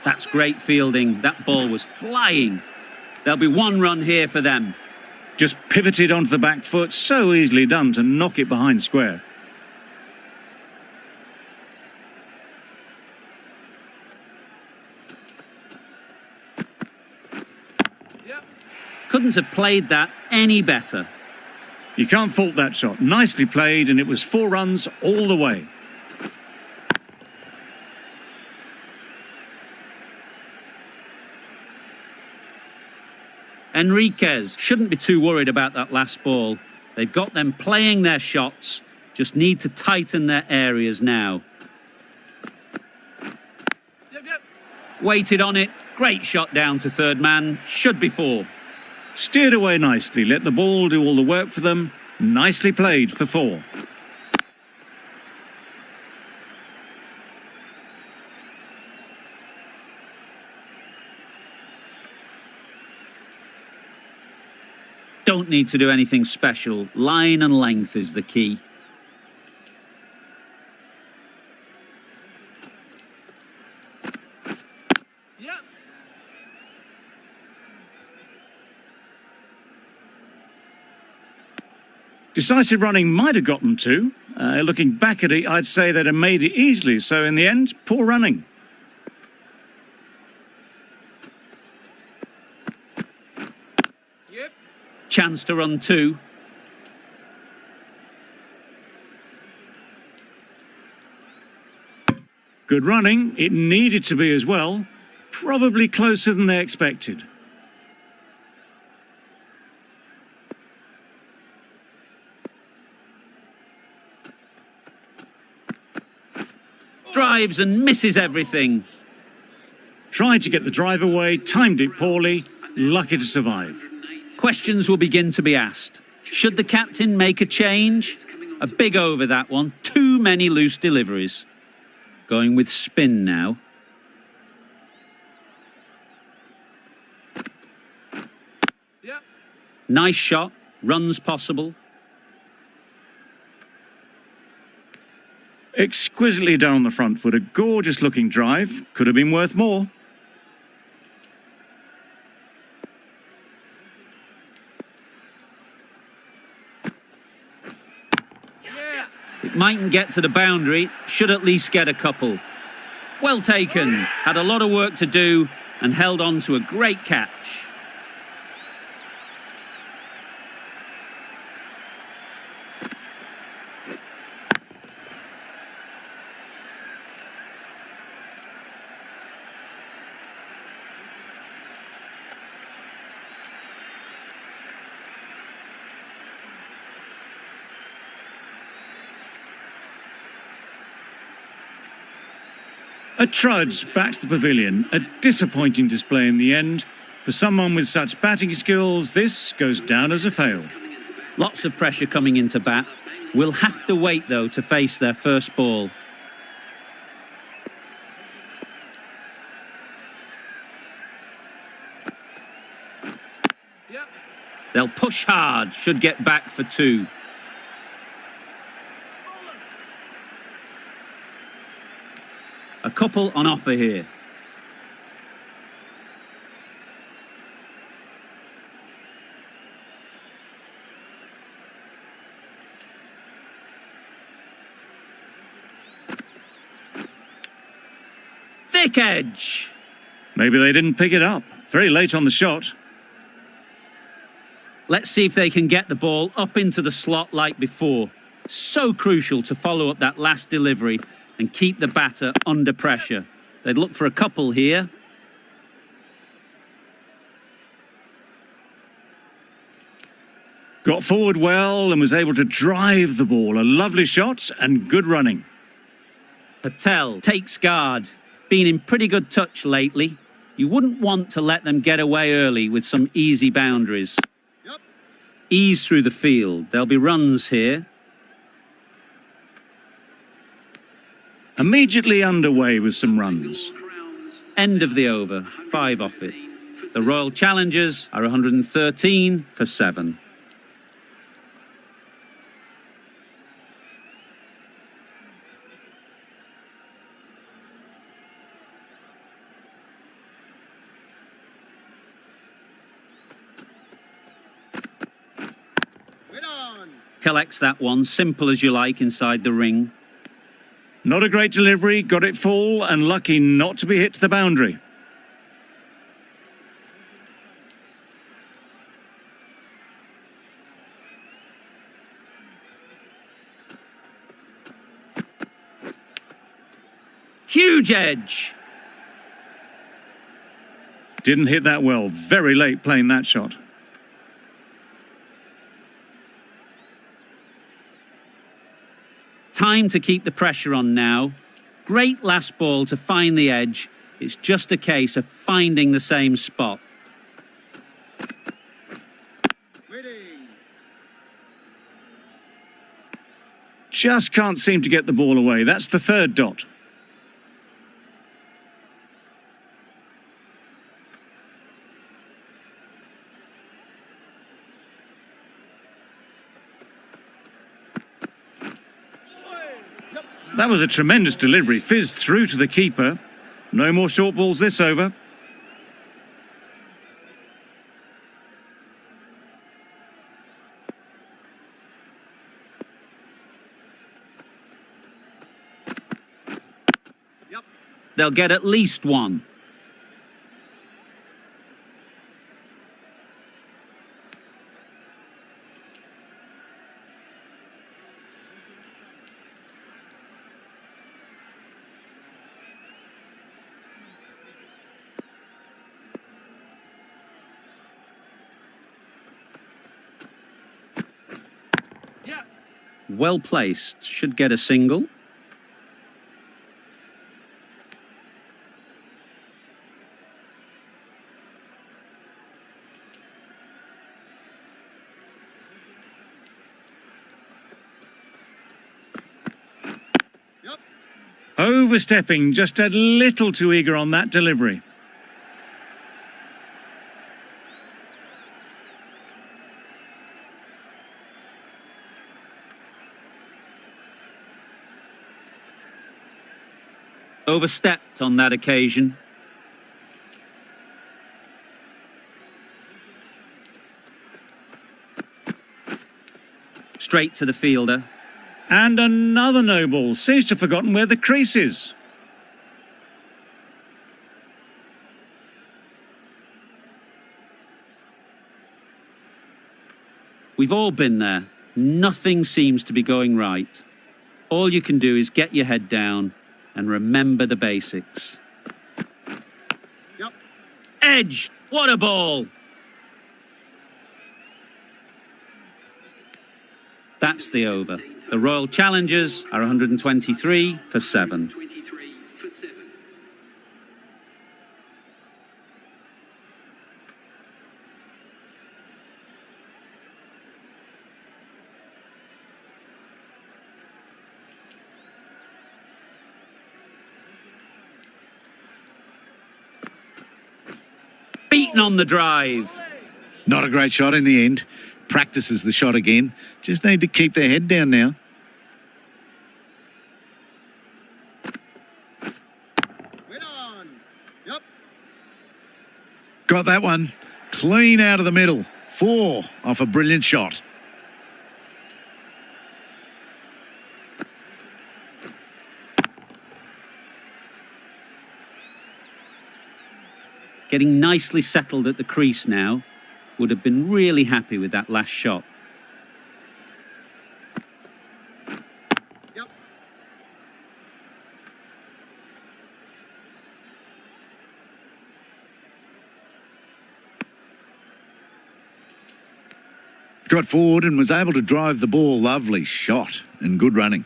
That's great fielding. That ball was flying. There'll be one run here for them. Just pivoted onto the back foot. So easily done to knock it behind square. Couldn't have played that any better. You can't fault that shot. Nicely played, and it was 4 runs all the way. Enriquez shouldn't be too worried about that last ball. They've got them playing their shots, just need to tighten their areas now. Waited on it, great shot down to third man, should be 4. Steered away nicely, let the ball do all the work for them. Nicely played for 4. Don't need to do anything special. Line and length is the key. Decisive running might have got them to. Looking back at it, I'd say they'd have made it easily. So in the end, poor running. Chance to run 2. Good running. It needed to be as well. Probably closer than they expected. Drives and misses everything. Tried to get the drive away, timed it poorly, lucky to survive. Questions will begin to be asked. Should the captain make a change? A big over that one. Too many loose deliveries. Going with spin now. Nice shot. Runs possible. Exquisitely down the front foot. A gorgeous looking drive. Could have been worth more. It mightn't get to the boundary, should at least get a couple. Well taken, had a lot of work to do and held on to a great catch. A trudge back to the pavilion. A disappointing display in the end. For someone with such batting skills, this goes down as a fail. Lots of pressure coming into bat. We'll have to wait, though, to face their first ball. They'll push hard, should get back for 2. A couple on offer here. Thick edge. Maybe they didn't pick it up. Very late on the shot. Let's see if they can get the ball up into the slot like before. So crucial to follow up that last delivery and keep the batter under pressure. They'd look for a couple here. Got forward well and was able to drive the ball. A lovely shot and good running. Patel takes guard. Been in pretty good touch lately. You wouldn't want to let them get away early with some easy boundaries. Ease through the field. There'll be runs here. Immediately underway with some runs. End of the over, 5 off it. The Royal Challengers are 113 for 7. collects that one, simple as you like, inside the ring. Not a great delivery, got it full and lucky not to be hit to the boundary. Huge edge. Didn't hit that well, very late playing that shot. Time to keep the pressure on now. Great last ball to find the edge. It's just a case of finding the same spot. Just can't seem to get the ball away. That's the third dot. That was a tremendous delivery, fizzed through to the keeper. No more short balls this over. They'll get at least one. Well placed, should get a single. Overstepping, just a little too eager on that delivery. Overstepped on that occasion. Straight to the fielder. And another no ball. Seems to have forgotten where the crease is. We've all been there. Nothing seems to be going right. All you can do is get your head down and remember the basics. Yep. Edge! What a ball! That's the over. The Royal Challengers are 123 for 7. Beaten on the drive. Not a great shot in the end. Practices the shot again. Just need to keep their head down now. Yep. Got that one. Clean out of the middle. 4 off a brilliant shot. Getting nicely settled at the crease now. Would have been really happy with that last shot. Yep. Got forward and was able to drive the ball. Lovely shot and good running.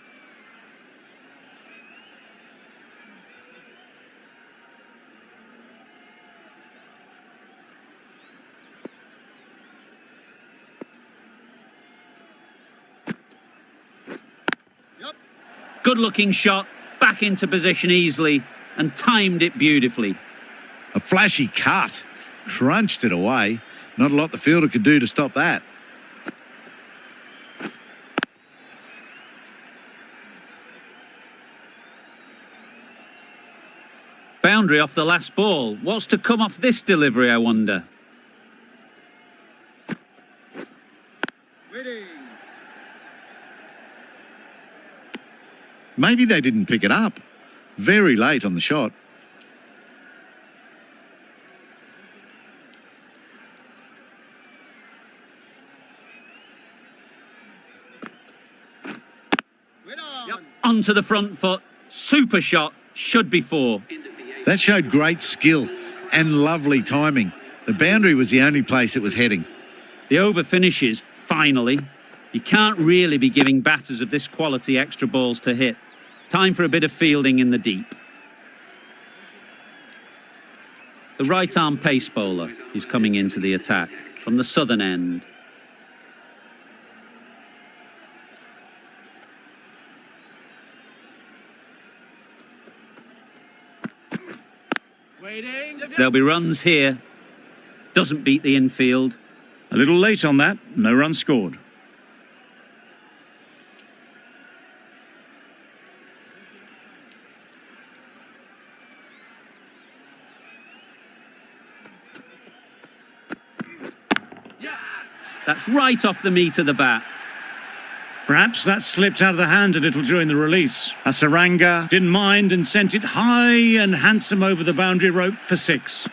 Good-looking shot, back into position easily, and timed it beautifully. A flashy cut. Crunched it away. Not a lot the fielder could do to stop that. Boundary off the last ball. What's to come off this delivery, I wonder? Maybe they didn't pick it up. Very late on the shot. Onto the front foot. Super shot. Should be 4. That showed great skill and lovely timing. The boundary was the only place it was heading. The over finishes, finally. You can't really be giving batters of this quality extra balls to hit. Time for a bit of fielding in the deep. The right-arm pace bowler is coming into the attack from the southern end. There'll be runs here. Doesn't beat the infield. A little late on that, no run scored. That's right off the meat of the bat. Perhaps that slipped out of the hand a little during the release. Asaranga didn't mind and sent it high and handsome over the boundary rope for 6.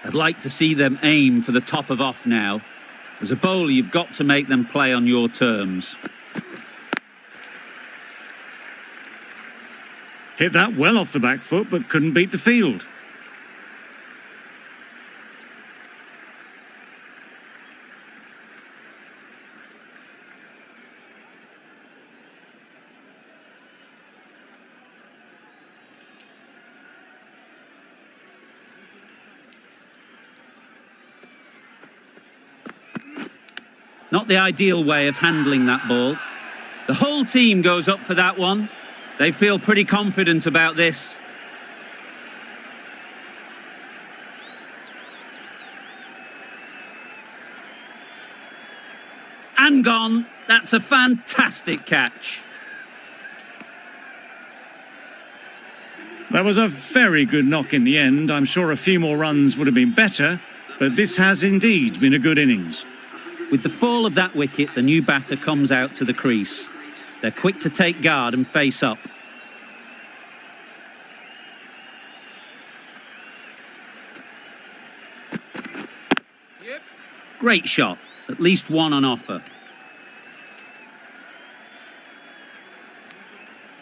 I'd like to see them aim for the top of off now. As a bowler, you've got to make them play on your terms. Hit that well off the back foot, but couldn't beat the field. Not the ideal way of handling that ball. The whole team goes up for that one. They feel pretty confident about this. And gone. That's a fantastic catch. That was a very good knock in the end. I'm sure a few more runs would have been better, but this has indeed been a good innings. With the fall of that wicket, the new batter comes out to the crease. They're quick to take guard and face up. Great shot. At least one on offer.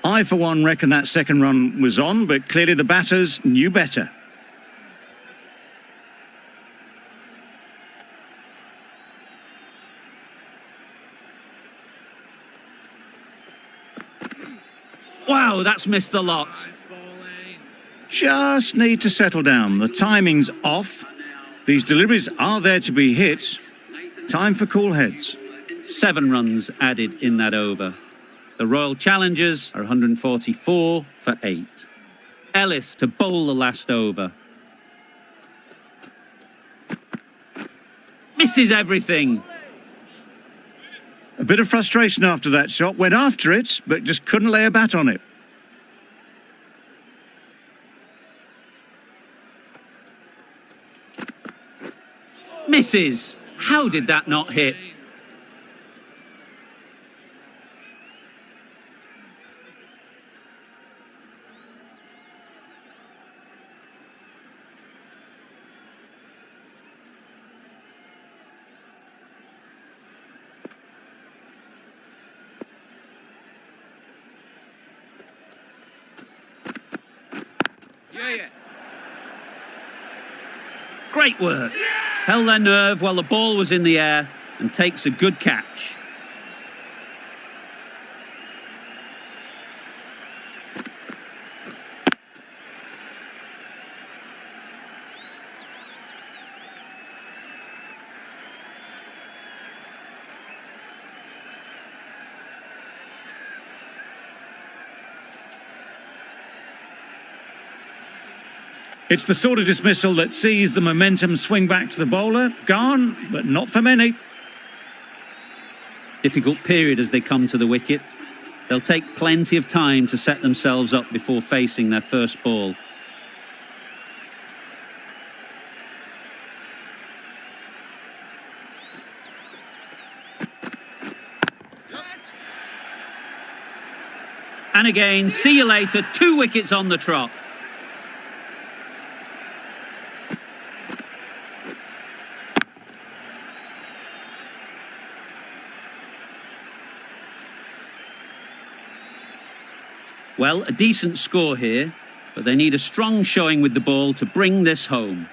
I, for one, reckon that second run was on, but clearly the batters knew better. Wow, that's missed the lot. Just need to settle down. The timing's off. These deliveries are there to be hit. Time for cool heads. 7 runs added in that over. The Royal Challengers are 144 for 8. Ellis to bowl the last over. Misses everything. A bit of frustration after that shot. Went after it, but just couldn't lay a bat on it. Misses. How did that not hit? Great work. Held their nerve while the ball was in the air and takes a good catch. It's the sort of dismissal that sees the momentum swing back to the bowler. Gone, but not for many. Difficult period as they come to the wicket. They'll take plenty of time to set themselves up before facing their first ball. And again, see you later, 2 wickets on the trot. Well, a decent score here, but they need a strong showing with the ball to bring this home.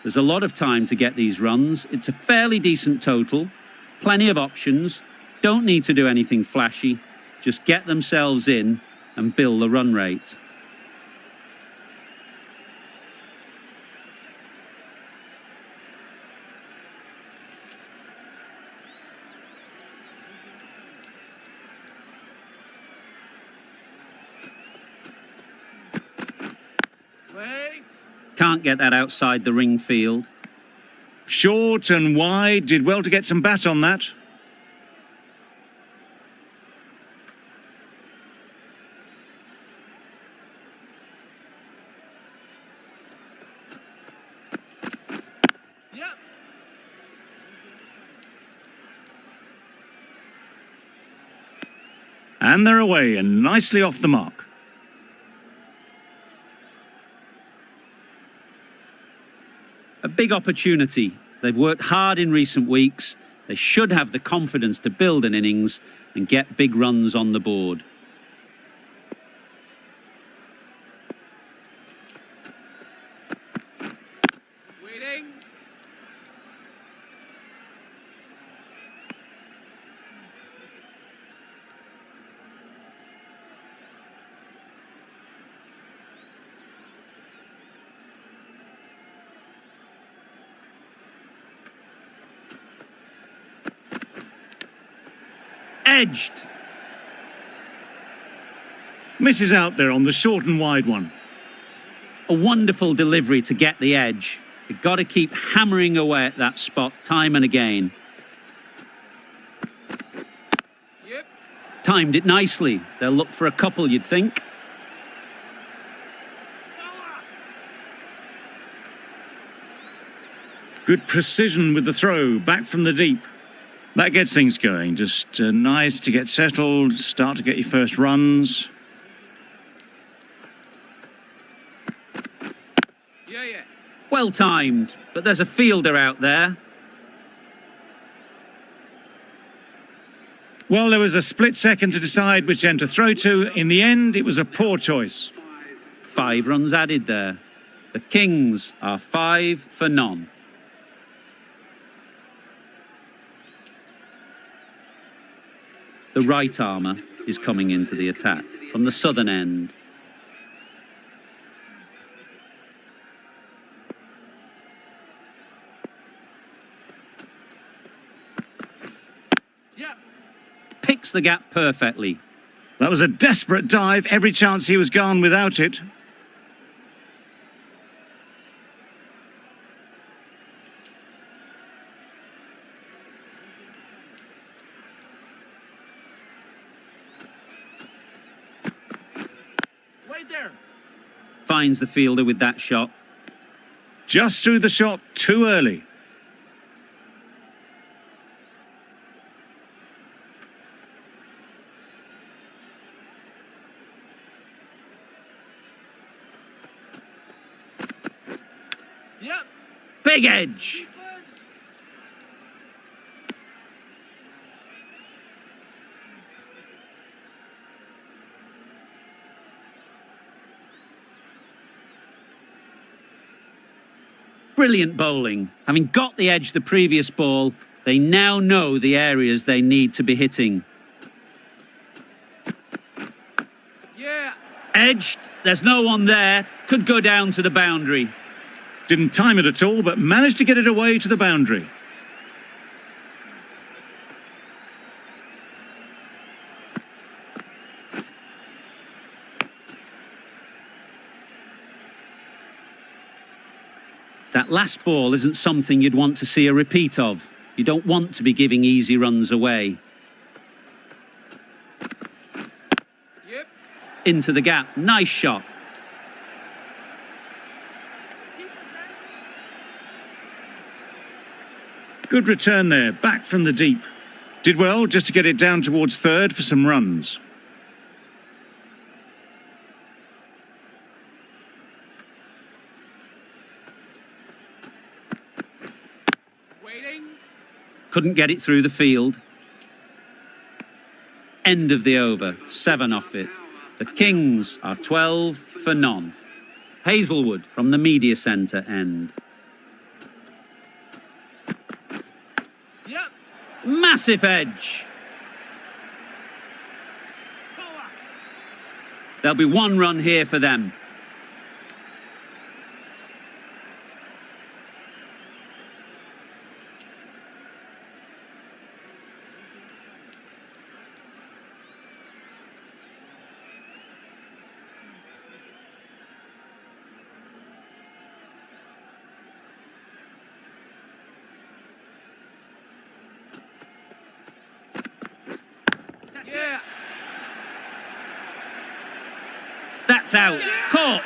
There's a lot of time to get these runs. It's a fairly decent total. Plenty of options. Don't need to do anything flashy. Just get themselves in and build the run rate. Can't get that outside the ring field. Short and wide, did well to get some bat on that. Yep. And they're away and nicely off the mark. A big opportunity. They've worked hard in recent weeks. They should have the confidence to build an innings and get big runs on the board. Waiting. Edged. Misses out there on the short and wide one. A wonderful delivery to get the edge. You've got to keep hammering away at that spot time and again. Yep. Timed it nicely. They'll look for a couple, you'd think. Good precision with the throw, back from the deep. That gets things going. Just nice to get settled, start to get your first runs. Yeah. Well timed, but there's a fielder out there. Well, there was a split second to decide which end to throw to. In the end, it was a poor choice. 5 runs added there. The Kings are 5 for none. The right armour is coming into the attack from the southern end. Yeah. Picks the gap perfectly. That was a desperate dive. Every chance he was gone without it. Right there. Finds the fielder with that shot. Just threw the shot too early. Yep. Big edge. Buzz. Brilliant bowling. Having got the edge the previous ball, they now know the areas they need to be hitting. Yeah. Edged, there's no one there, could go down to the boundary. Didn't time it at all, but managed to get it away to the boundary. That last ball isn't something you'd want to see a repeat of. You don't want to be giving easy runs away. Yep. Into the gap, nice shot. Good return there, back from the deep. Did well just to get it down towards third for some runs. Waiting. Couldn't get it through the field. End of the over, 7 off it. The Kings are 12 for none. Hazelwood from the media centre end. Yep. Massive edge. There'll be 1 run here for them. Yeah. That's out. Caught.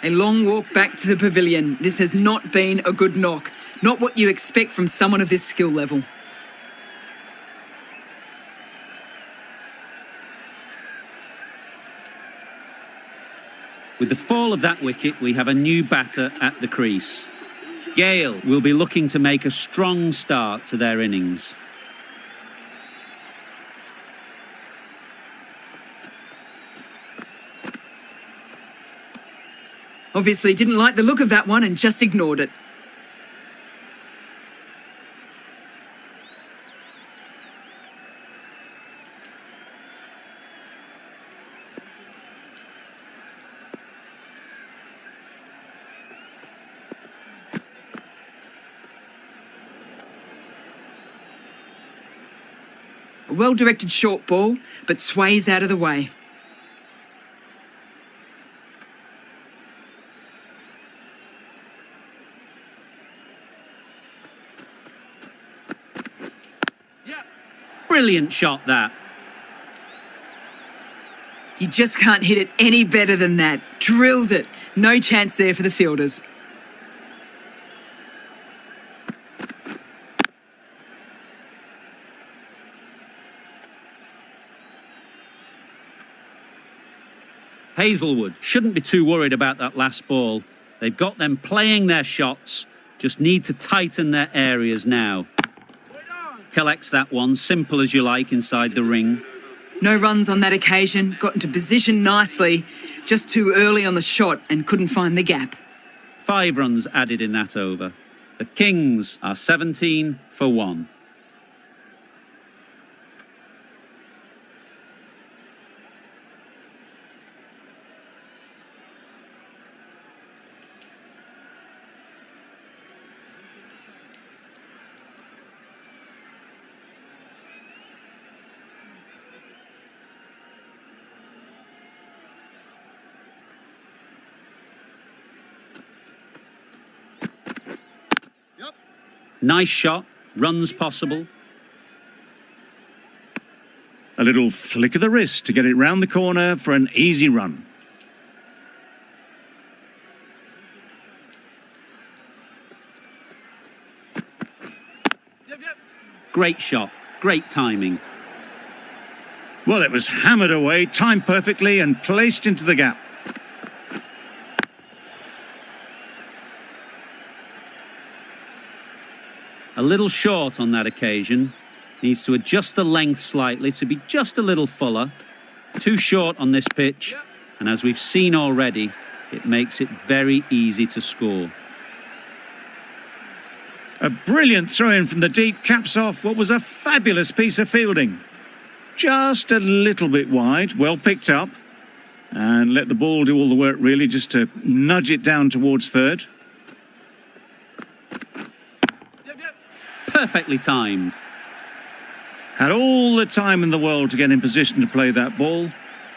A long walk back to the pavilion. This has not been a good knock. Not what you expect from someone of this skill level. With the fall of that wicket, we have a new batter at the crease. Gale will be looking to make a strong start to their innings. Obviously didn't like the look of that one and just ignored it. A well-directed short ball, but sways out of the way. Brilliant shot, that. You just can't hit it any better than that. Drilled it. No chance there for the fielders. Hazelwood shouldn't be too worried about that last ball. They've got them playing their shots, just need to tighten their areas now. Collects that one, simple as you like, inside the ring. No runs on that occasion, got into position nicely, just too early on the shot and couldn't find the gap. 5 runs added in that over. The Kings are 17 for 1. Nice shot, runs possible. A little flick of the wrist to get it round the corner for an easy run. Great shot, great timing. Well, it was hammered away, timed perfectly and placed into the gap. A little short on that occasion. Needs to adjust the length slightly to be just a little fuller. Too short on this pitch. And as we've seen already, it makes it very easy to score. A brilliant throw-in from the deep caps off what was a fabulous piece of fielding. Just a little bit wide, well picked up. And let the ball do all the work really, just to nudge it down towards third. Perfectly timed. Had all the time in the world to get in position to play that ball.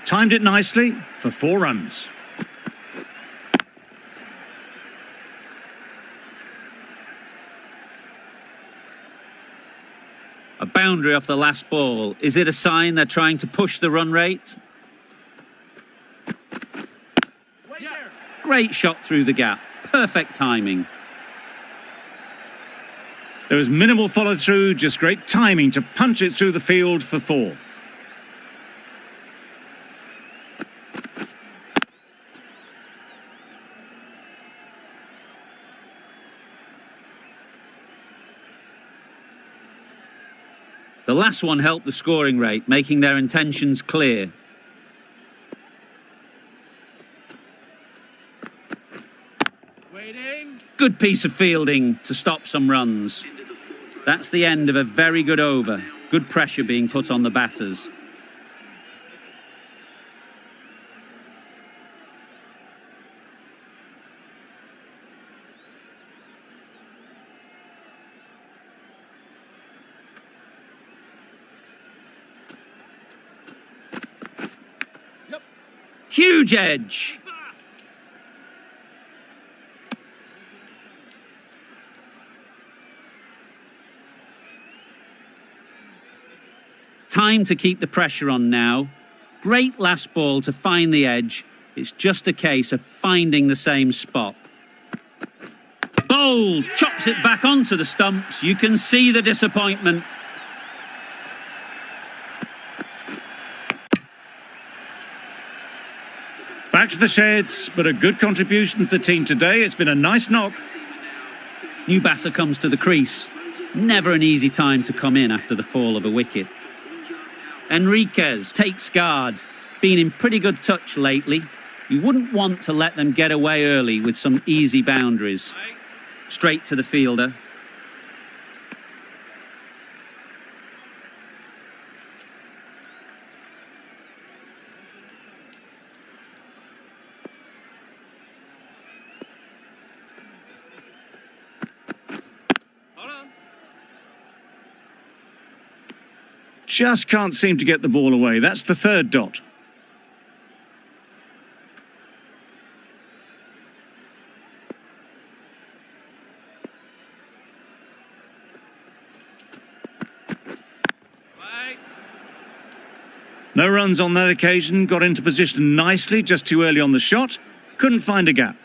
Timed it nicely for 4 runs. A boundary off the last ball. Is it a sign they're trying to push the run rate? Great shot through the gap. Perfect timing. There was minimal follow-through, just great timing to punch it through the field for 4. The last one helped the scoring rate, making their intentions clear. Waiting. Good piece of fielding to stop some runs. That's the end of a very good over. Good pressure being put on the batters. Huge edge. Time to keep the pressure on now. Great last ball to find the edge. It's just a case of finding the same spot. Bowl chops it back onto the stumps. You can see the disappointment. Back to the sheds, but a good contribution to the team today. It's been a nice knock. New batter comes to the crease. Never an easy time to come in after the fall of a wicket. Enriquez takes guard. Been in pretty good touch lately. You wouldn't want to let them get away early with some easy boundaries. Straight to the fielder. Just can't seem to get the ball away. That's the 3rd dot. No runs on that occasion, got into position nicely, just too early on the shot. Couldn't find a gap.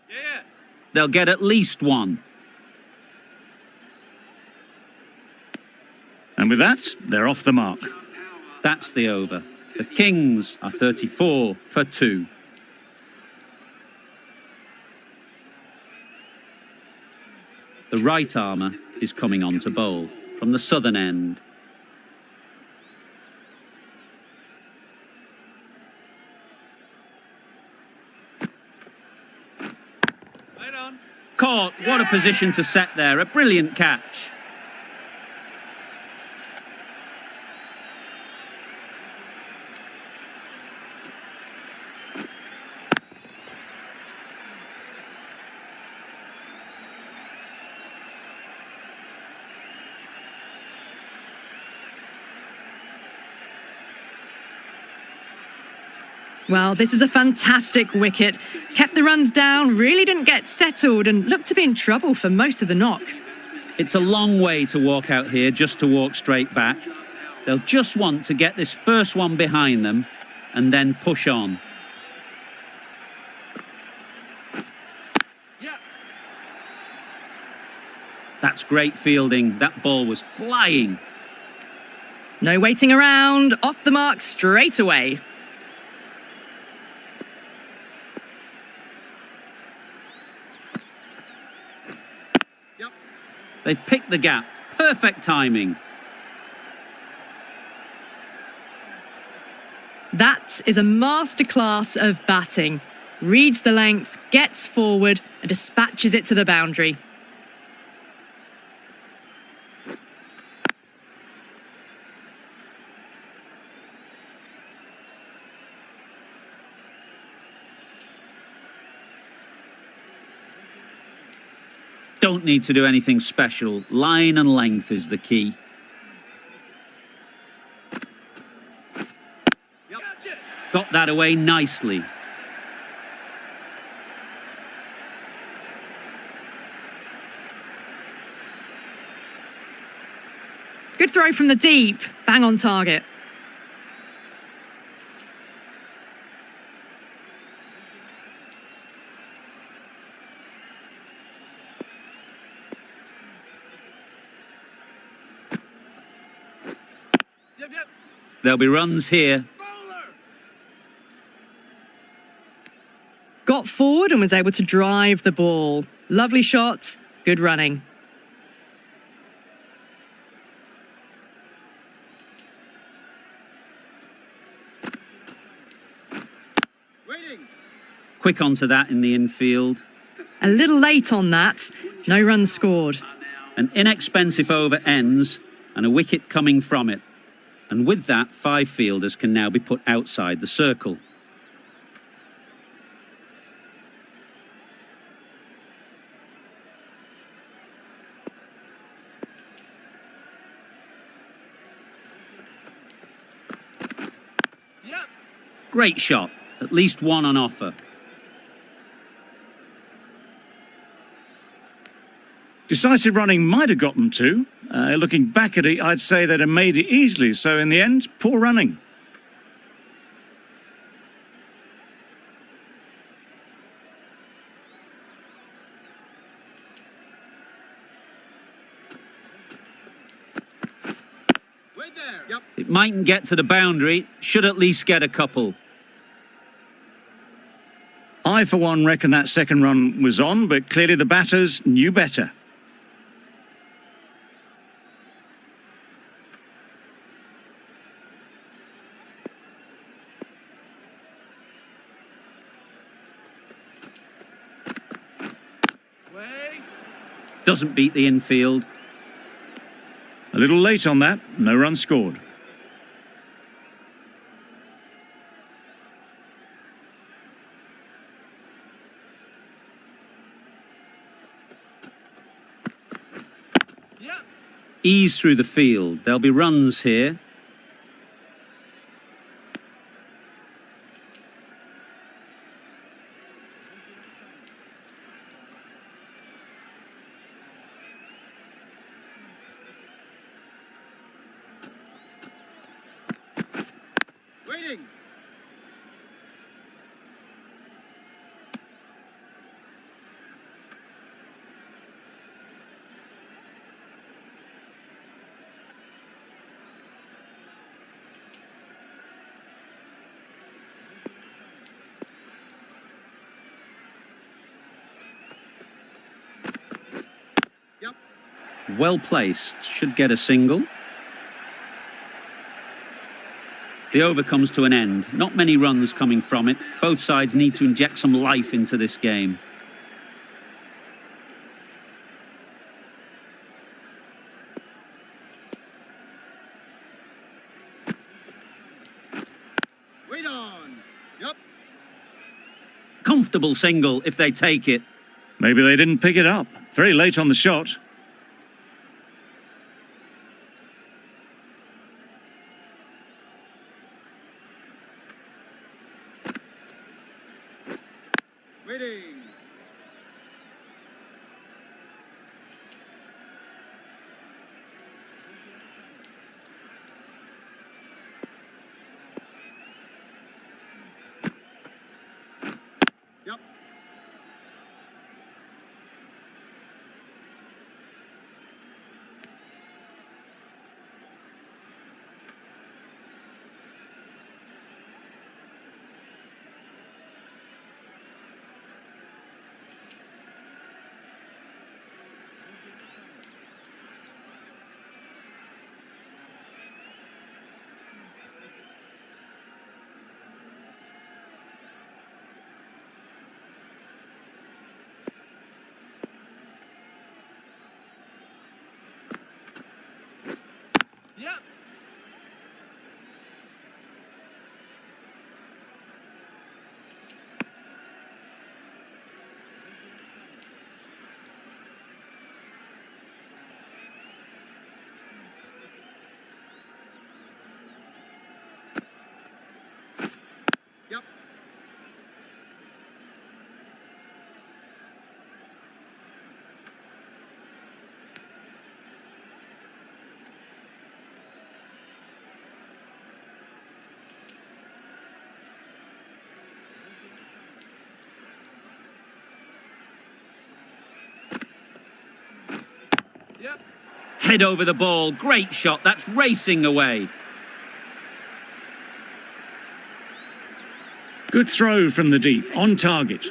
Yeah. They'll get at least one. And with that, they're off the mark. That's the over. The Kings are 34 for 2. The right armour is coming on to bowl from the southern end. Right on. Caught. What a position to set there. A brilliant catch. Well, this is a fantastic wicket. Kept the runs down, really didn't get settled and looked to be in trouble for most of the knock. It's a long way to walk out here just to walk straight back. They'll just want to get this first one behind them and then push on. Yeah. That's great fielding. That ball was flying. No waiting around, off the mark straight away. They've picked the gap. Perfect timing. That is a masterclass of batting. Reads the length, gets forward and dispatches it to the boundary. Don't need to do anything special. Line and length is the key. Gotcha. Got that away nicely. Good throw from the deep, bang on target. Yep. There'll be runs here. Bowler. Got forward and was able to drive the ball. Lovely shot, good running. Waiting. Quick onto that in the infield. A little late on that, no runs scored. An inexpensive over ends and a wicket coming from it. And with that, 5 fielders can now be put outside the circle. Yep. Great shot. At least one on offer. Decisive running might have got them two. Looking back at it, I'd say they'd have made it easily. So in the end, poor running. Wait there. Yep. It mightn't get to the boundary. Should at least get a couple. I, for one, reckon that second run was on, but clearly the batters knew better. Wait. Doesn't beat the infield. A little late on that, no run scored. Yep. Ease through the field. There'll be runs here. Waiting. Yep. Well placed. Should get a single. The over comes to an end. Not many runs coming from it. Both sides need to inject some life into this game. Wait on. Yep. Comfortable single if they take it. Maybe they didn't pick it up. Very late on the shot. Waiting. Yep. Yep. Yep. Yep. Head over the ball. Great shot. That's racing away. Good throw from the deep, on target.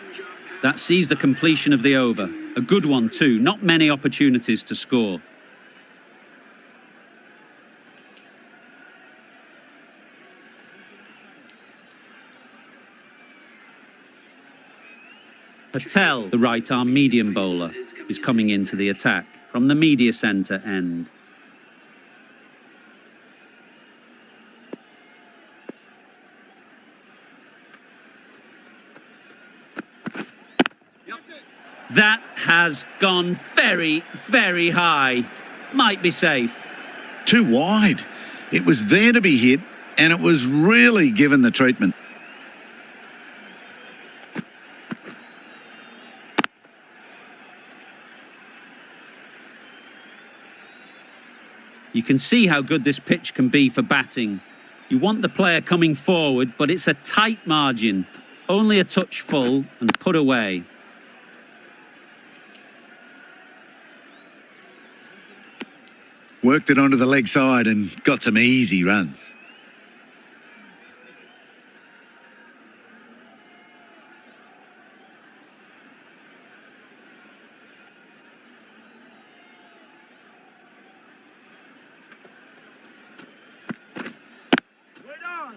That sees the completion of the over. A good one too. Not many opportunities to score. Patel, the right-arm medium bowler, is coming into the attack from the media centre end. Yep. That has gone very, very high. Might be safe. Too wide. It was there to be hit, and it was really given the treatment. You can see how good this pitch can be for batting. You want the player coming forward, but it's a tight margin. Only a touch full and put away. Worked it onto the leg side and got some easy runs. Wait on.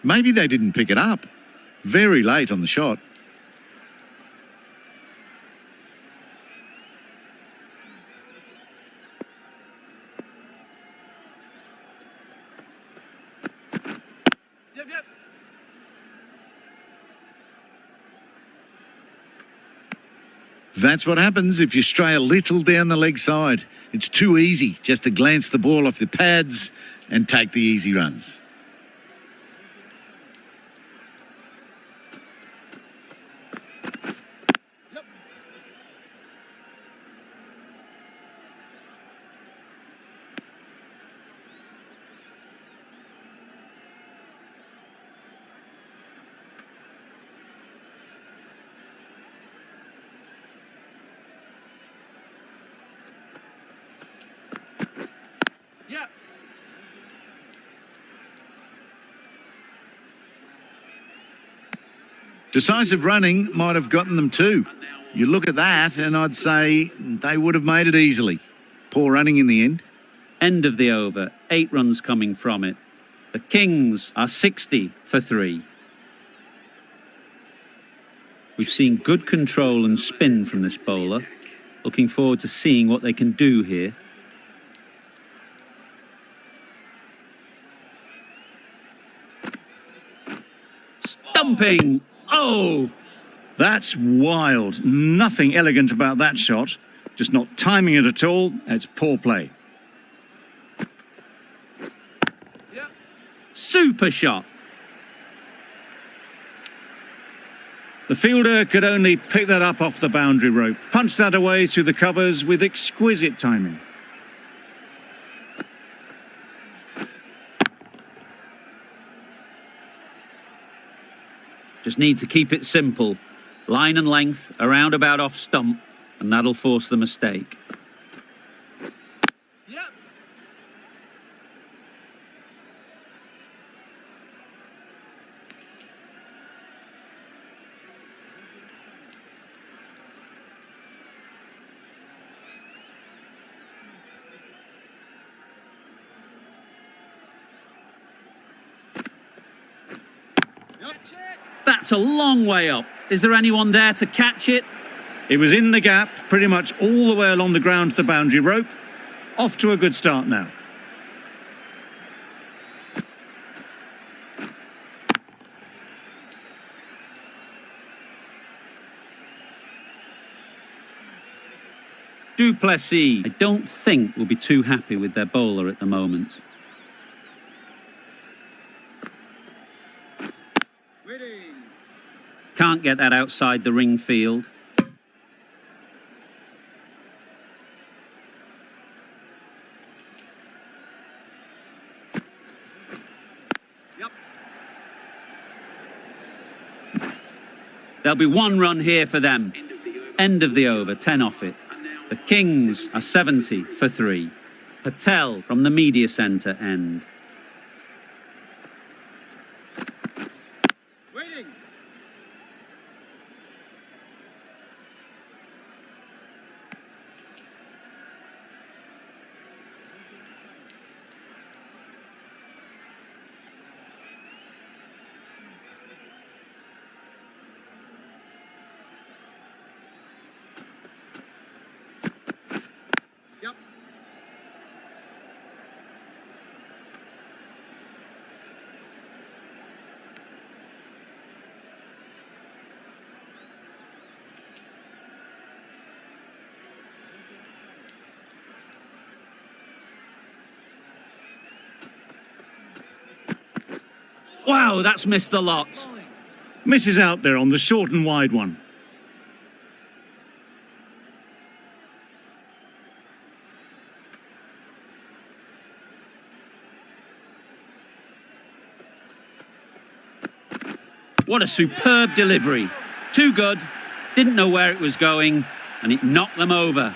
Maybe they didn't pick it up. Very late on the shot. Yep, yep. That's what happens if you stray a little down the leg side. It's too easy just to glance the ball off the pads and take the easy runs. Yep. Decisive running might have gotten them too. You look at that and I'd say they would have made it easily. Poor running in the end. End of the over, 8 runs coming from it. The Kings are 60 for 3. We've seen good control and spin from this bowler. Looking forward to seeing what they can do here. Stumping! Oh! That's wild. Nothing elegant about that shot. Just not timing it at all. It's poor play. Yep. Super shot! The fielder could only pick that up off the boundary rope. Punched that away through the covers with exquisite timing. Just need to keep it simple. Line and length, around about off stump, and that'll force the mistake. Yep. Catch it. That's a long way up. Is there anyone there to catch it? It was in the gap, pretty much all the way along the ground to the boundary rope. Off to a good start now. Du Plessis, I don't think will be too happy with their bowler at the moment. Waiting. Can't get that outside the ring field. Yep. There'll be 1 run here for them. End of the over, 10 off it. The Kings are 70 for 3. Patel from the media centre end. Waiting. Yep. Wow, that's missed the lot. Misses out there on the short and wide one. What a superb delivery. Too good. Didn't know where it was going, and it knocked them over.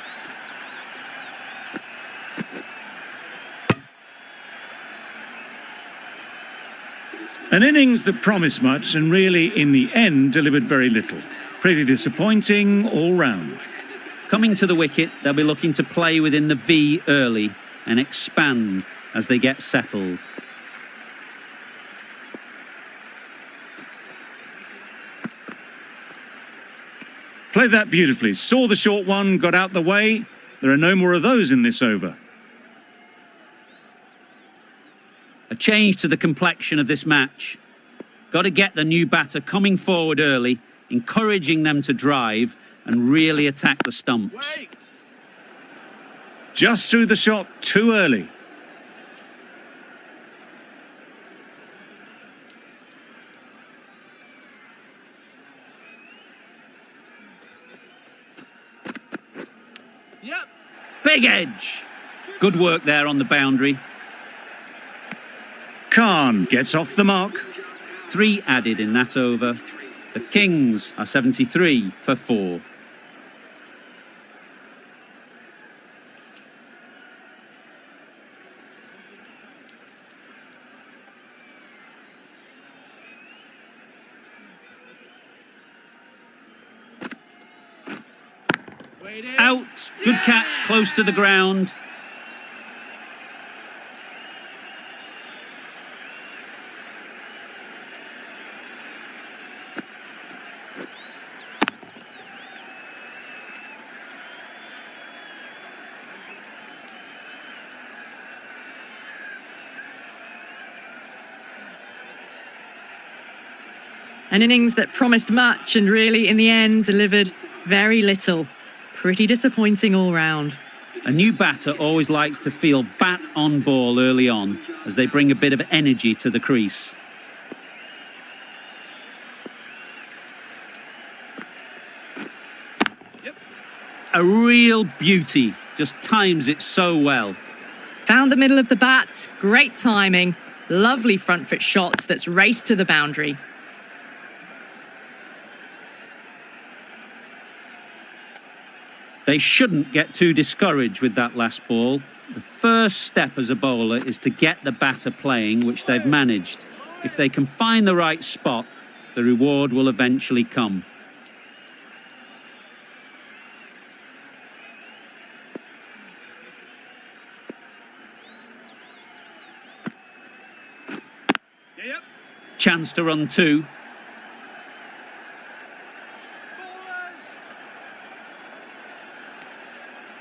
An innings that promised much and really, in the end, delivered very little. Pretty disappointing all round. Coming to the wicket, they'll be looking to play within the V early and expand as they get settled. Played that beautifully. Saw the short one, got out the way. There are no more of those in this over. A change to the complexion of this match. Got to get the new batter coming forward early, encouraging them to drive and really attack the stumps. Wait. Just threw the shot too early. Yep. Big edge. Good work there on the boundary. Khan gets off the mark. 3 added in that over. The Kings are 73 for 4. Out. Good catch, close to the ground. An innings that promised much and really, in the end, delivered very little. Pretty disappointing all round. A new batter always likes to feel bat on ball early on, as they bring a bit of energy to the crease. A real beauty, just times it so well. Found the middle of the bat, great timing, lovely front foot shots that's raced to the boundary. They shouldn't get too discouraged with that last ball. The first step as a bowler is to get the batter playing, which they've managed. If they can find the right spot, the reward will eventually come. Chance to run two.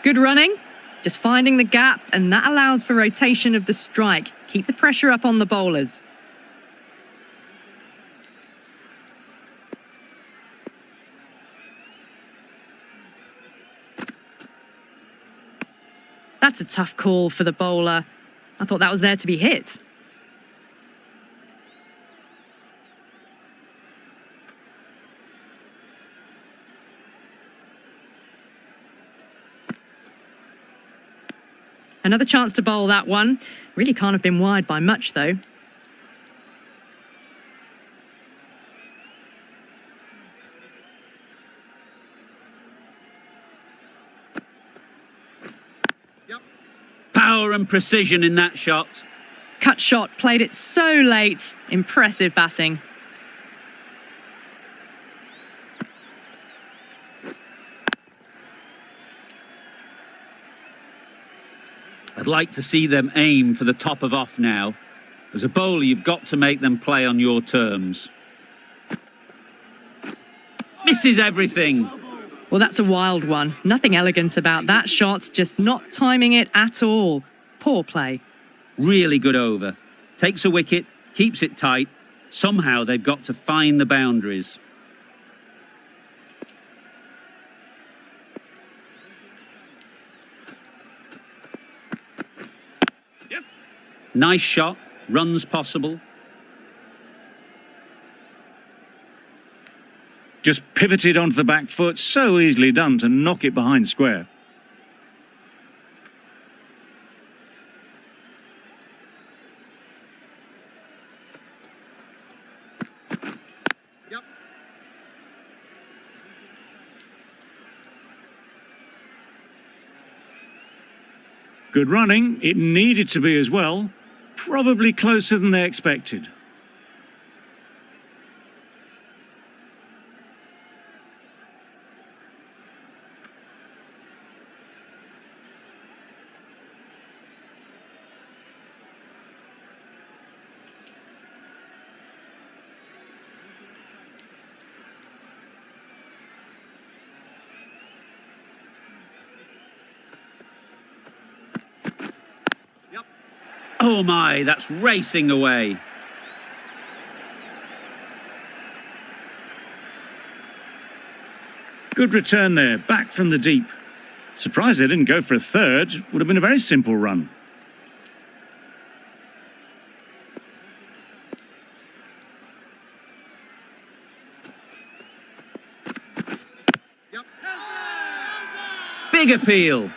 Good running, just finding the gap, and that allows for rotation of the strike. Keep the pressure up on the bowlers. That's a tough call for the bowler. I thought that was there to be hit. Another chance to bowl that one. Really can't have been wide by much, though. Power and precision in that shot. Cut shot, played it so late. Impressive batting. I'd like to see them aim for the top of off now. As a bowler, you've got to make them play on your terms. Misses everything. Well, that's a wild one. Nothing elegant about that shot, just not timing it at all. Poor play. Really good over. Takes a wicket, keeps it tight. Somehow they've got to find the boundaries. Nice shot, runs possible. Just pivoted onto the back foot, so easily done to knock it behind square. Good running, it needed to be as well. Probably closer than they expected. Oh my, that's racing away. Good return there, back from the deep. Surprised they didn't go for a third. Would have been a very simple run. Big appeal.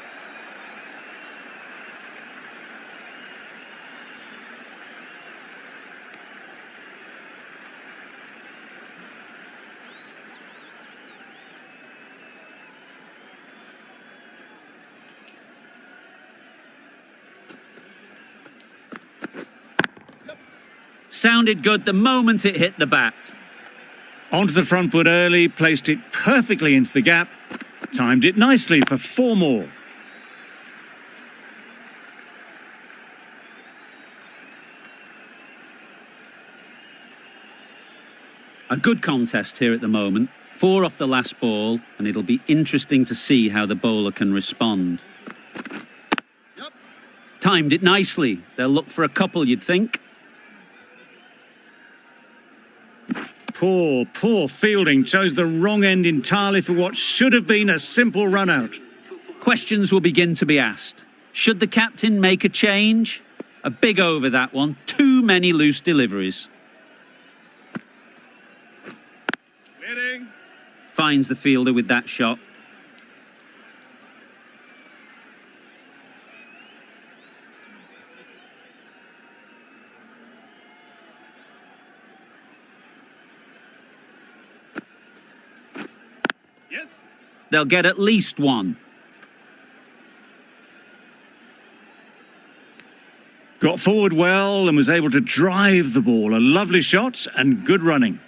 Sounded good the moment it hit the bat. Onto the front foot early, placed it perfectly into the gap. Timed it nicely for 4 more. A good contest here at the moment. 4 off the last ball, and it'll be interesting to see how the bowler can respond. Yep. Timed it nicely. They'll look for a couple, you'd think. Poor fielding. Chose the wrong end entirely for what should have been a simple run out. Questions will begin to be asked. Should the captain make a change? A big over, that one. Too many loose deliveries. Waiting. Finds the fielder with that shot. Yes. They'll get at least one. Got forward well and was able to drive the ball. A lovely shot and good running.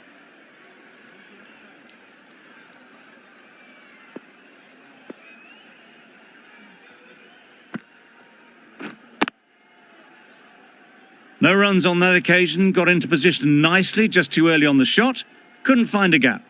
No runs on that occasion. Got into position nicely, just too early on the shot. Couldn't find a gap.